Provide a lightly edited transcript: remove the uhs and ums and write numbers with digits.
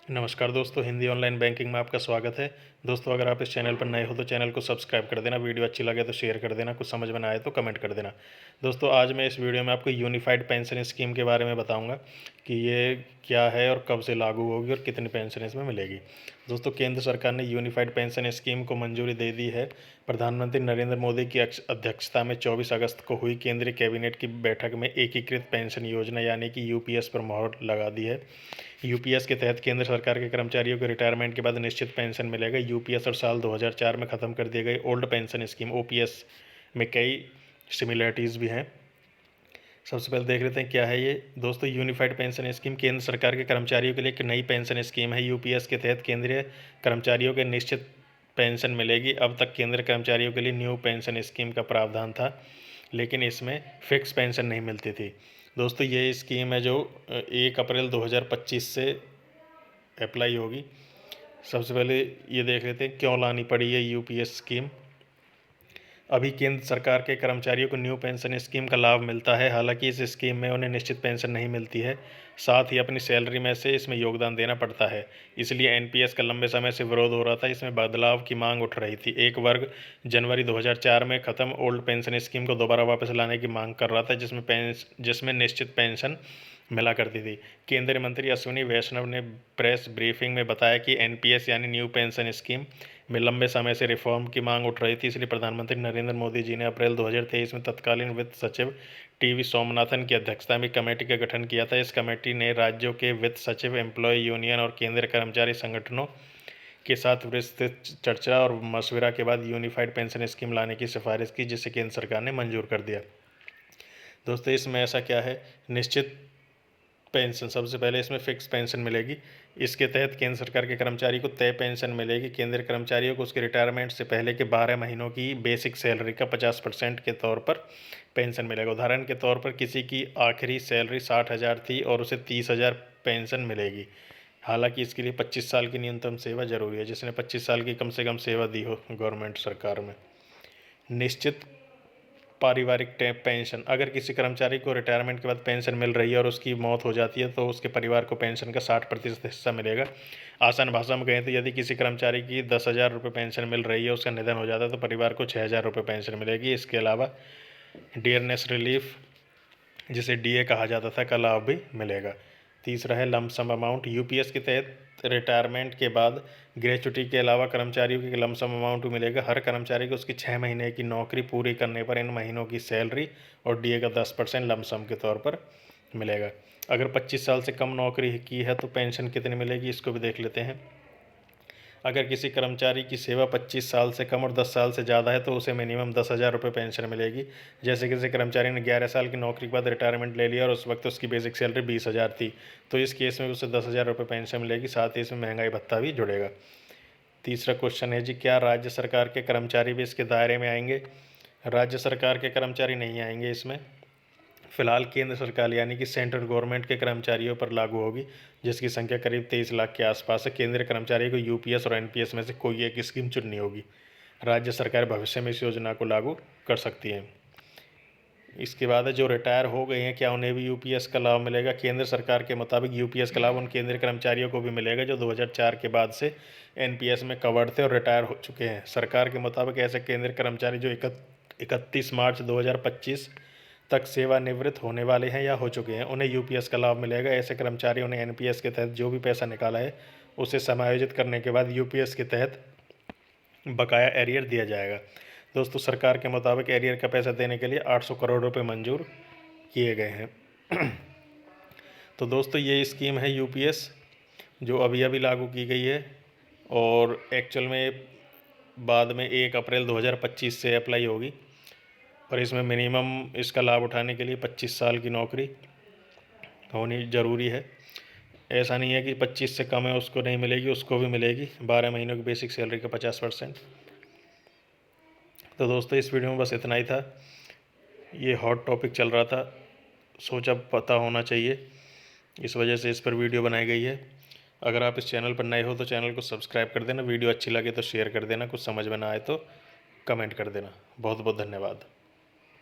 नमस्कार दोस्तों, Hindi online banking में आपका स्वागत है। दोस्तों, अगर आप इस चैनल पर नए हो तो चैनल को सब्सक्राइब कर देना, वीडियो अच्छी लगे तो शेयर कर देना, कुछ समझ में ना आए तो कमेंट कर देना। दोस्तों, आज मैं इस वीडियो में आपको यूनिफाइड पेंशन स्कीम के बारे में बताऊंगा कि ये क्या है और कब से लागू होगी और कितनी पेंशन इसमें मिलेगी। दोस्तों, केंद्र सरकार ने यूनिफाइड पेंशन स्कीम को मंजूरी दे दी है। प्रधानमंत्री नरेंद्र मोदी की अध्यक्षता में 24 अगस्त को हुई केंद्रीय कैबिनेट की बैठक में एकीकृत पेंशन योजना यानी कि यूपीएस पर मोहर लगा दी है। यूपीएस के तहत केंद्र सरकार के कर्मचारियों को रिटायरमेंट के बाद निश्चित पेंशन मिलेगा। यूपीएस और साल 2004 में ख़त्म कर दिए गए ओल्ड पेंशन स्कीम ओपीएस में कई सिमिलरिटीज़ भी हैं। सबसे पहले देख लेते हैं क्या है ये। दोस्तों, यूनिफाइड पेंशन स्कीम केंद्र सरकार के कर्मचारियों के लिए एक नई पेंशन स्कीम है। यूपीएस के तहत केंद्रीय कर्मचारियों के निश्चित पेंशन मिलेगी। अब तक केंद्र कर्मचारियों के लिए न्यू पेंशन स्कीम का प्रावधान था, लेकिन इसमें फिक्स पेंशन नहीं मिलती थी। दोस्तों, ये स्कीम है जो 1 अप्रैल 2025 से अप्लाई होगी। सबसे पहले ये देख लेते हैं क्यों लानी पड़ी है यूपीएस स्कीम। अभी केंद्र सरकार के कर्मचारियों को न्यू पेंशन स्कीम का लाभ मिलता है। हालांकि इस स्कीम में उन्हें निश्चित पेंशन नहीं मिलती है, साथ ही अपनी सैलरी में से इसमें योगदान देना पड़ता है। इसलिए एनपीएस का लंबे समय से विरोध हो रहा था। इसमें बदलाव की मांग उठ रही थी। एक वर्ग जनवरी 2004 में ख़त्म ओल्ड पेंशन स्कीम को दोबारा वापस लाने की मांग कर रहा था, जिसमें निश्चित पेंशन मिला करती थी। केंद्रीय मंत्री अश्विनी वैष्णव ने प्रेस ब्रीफिंग में बताया कि एनपीएस यानी न्यू पेंशन स्कीम में लंबे समय से रिफॉर्म की मांग उठ रही थी। इसलिए प्रधानमंत्री नरेंद्र मोदी जी ने अप्रैल 2023 में तत्कालीन वित्त सचिव टीवी सोमनाथन की अध्यक्षता में कमेटी का गठन किया था। इस कमेटी ने राज्यों के वित्त सचिव, एम्प्लॉय यूनियन और केंद्रीय कर्मचारी संगठनों के साथ विस्तृत चर्चा और मशविरा के बाद यूनिफाइड पेंशन स्कीम लाने की सिफारिश की, जिसे केंद्र सरकार ने मंजूर कर दिया। दोस्तों, इसमें ऐसा क्या है, निश्चित पेंशन। सबसे पहले इसमें फिक्स पेंशन मिलेगी। इसके तहत केंद्र सरकार के कर्मचारी को तय पेंशन मिलेगी। केंद्रीय कर्मचारियों को उसके रिटायरमेंट से पहले के 12 महीनों की बेसिक सैलरी का 50% के तौर पर पेंशन मिलेगा। उदाहरण के तौर पर किसी की आखिरी सैलरी 60,000 थी और उसे 30,000 पेंशन मिलेगी। हालांकि इसके लिए 25 साल की न्यूनतम सेवा जरूरी है, जिसने 25 साल की कम से कम सेवा दी हो गवर्नमेंट सरकार में। निश्चित पारिवारिक पेंशन। अगर किसी कर्मचारी को रिटायरमेंट के बाद पेंशन मिल रही है और उसकी मौत हो जाती है तो उसके परिवार को पेंशन का 60% हिस्सा मिलेगा। आसान भाषा में कहें तो यदि किसी कर्मचारी की 10,000 रुपये पेंशन मिल रही है, उसका निधन हो जाता है तो परिवार को 6,000 रुपये पेंशन मिलेगी। इसके अलावा डियरनेस रिलीफ, जिसे डीए कहा जाता था, का लाभ भी मिलेगा। तीसरा है लमसम अमाउंट। यूपीएस के तहत रिटायरमेंट के बाद ग्रेच्युटी के अलावा कर्मचारियों की लमसम अमाउंट मिलेगा। हर कर्मचारी को उसकी 6 महीने की नौकरी पूरी करने पर इन महीनों की सैलरी और डीए का 10% लमसम के तौर पर मिलेगा। अगर 25 साल से कम नौकरी की है तो पेंशन कितनी मिलेगी, इसको भी देख लेते हैं। अगर किसी कर्मचारी की सेवा 25 साल से कम और 10 साल से ज़्यादा है तो उसे मिनिमम 10,000 रुपये पेंशन मिलेगी। जैसे किसी कर्मचारी ने 11 साल की नौकरी के बाद रिटायरमेंट ले लिया और उस वक्त उसकी बेसिक सैलरी 20,000 थी, तो इस केस में उसे 10,000 रुपये पेंशन मिलेगी। साथ ही इसमें महंगाई भत्ता भी जुड़ेगा। तीसरा क्वेश्चन है जी, क्या राज्य सरकार के कर्मचारी भी इसके दायरे में आएंगे? राज्य सरकार के कर्मचारी नहीं आएंगे इसमें। फिलहाल केंद्र सरकार यानी कि सेंट्रल गवर्नमेंट के कर्मचारियों पर लागू होगी, जिसकी संख्या करीब 23 लाख के आसपास है। केंद्रीय कर्मचारी को यूपीएस और एनपीएस में से कोई एक स्कीम चुननी होगी। राज्य सरकार भविष्य में इस योजना को लागू कर सकती है। इसके बाद है जो रिटायर हो गए हैं, क्या उन्हें भी यूपीएस का लाभ मिलेगा? केंद्र सरकार के मुताबिक यूपीएस का लाभ उन केंद्रीय कर्मचारियों को भी मिलेगा जो 2004 के बाद से एनपीएस में कवर्ड थे और रिटायर हो चुके हैं। सरकार के मुताबिक ऐसे केंद्रीय कर्मचारी जो 31 मार्च 2025 तक सेवानिवृत्त होने वाले हैं या हो चुके हैं, उन्हें यूपीएस का लाभ मिलेगा। ऐसे कर्मचारियों ने एनपीएस के तहत जो भी पैसा निकाला है उसे समायोजित करने के बाद यूपीएस के तहत बकाया एरियर दिया जाएगा। दोस्तों, सरकार के मुताबिक एरियर का पैसा देने के लिए 800 करोड़ रुपए मंजूर किए गए हैं। तो दोस्तों, ये स्कीम है यूपीएस जो अभी अभी लागू की गई है और एक्चुअल में बाद में 1 अप्रैल 2025 से अप्लाई होगी। और इसमें मिनिमम इसका लाभ उठाने के लिए 25 साल की नौकरी होनी ज़रूरी है। ऐसा नहीं है कि 25 से कम है उसको नहीं मिलेगी, उसको भी मिलेगी। 12 महीनों की बेसिक सैलरी का 50%। तो दोस्तों, इस वीडियो में बस इतना ही था। ये हॉट टॉपिक चल रहा था, सोचा पता होना चाहिए, इस वजह से इस पर वीडियो बनाई गई है। अगर आप इस चैनल पर नए हो तो चैनल को सब्सक्राइब कर देना, वीडियो अच्छी लगे तो शेयर कर देना, कुछ समझ में ना आए तो कमेंट कर देना। बहुत बहुत धन्यवाद।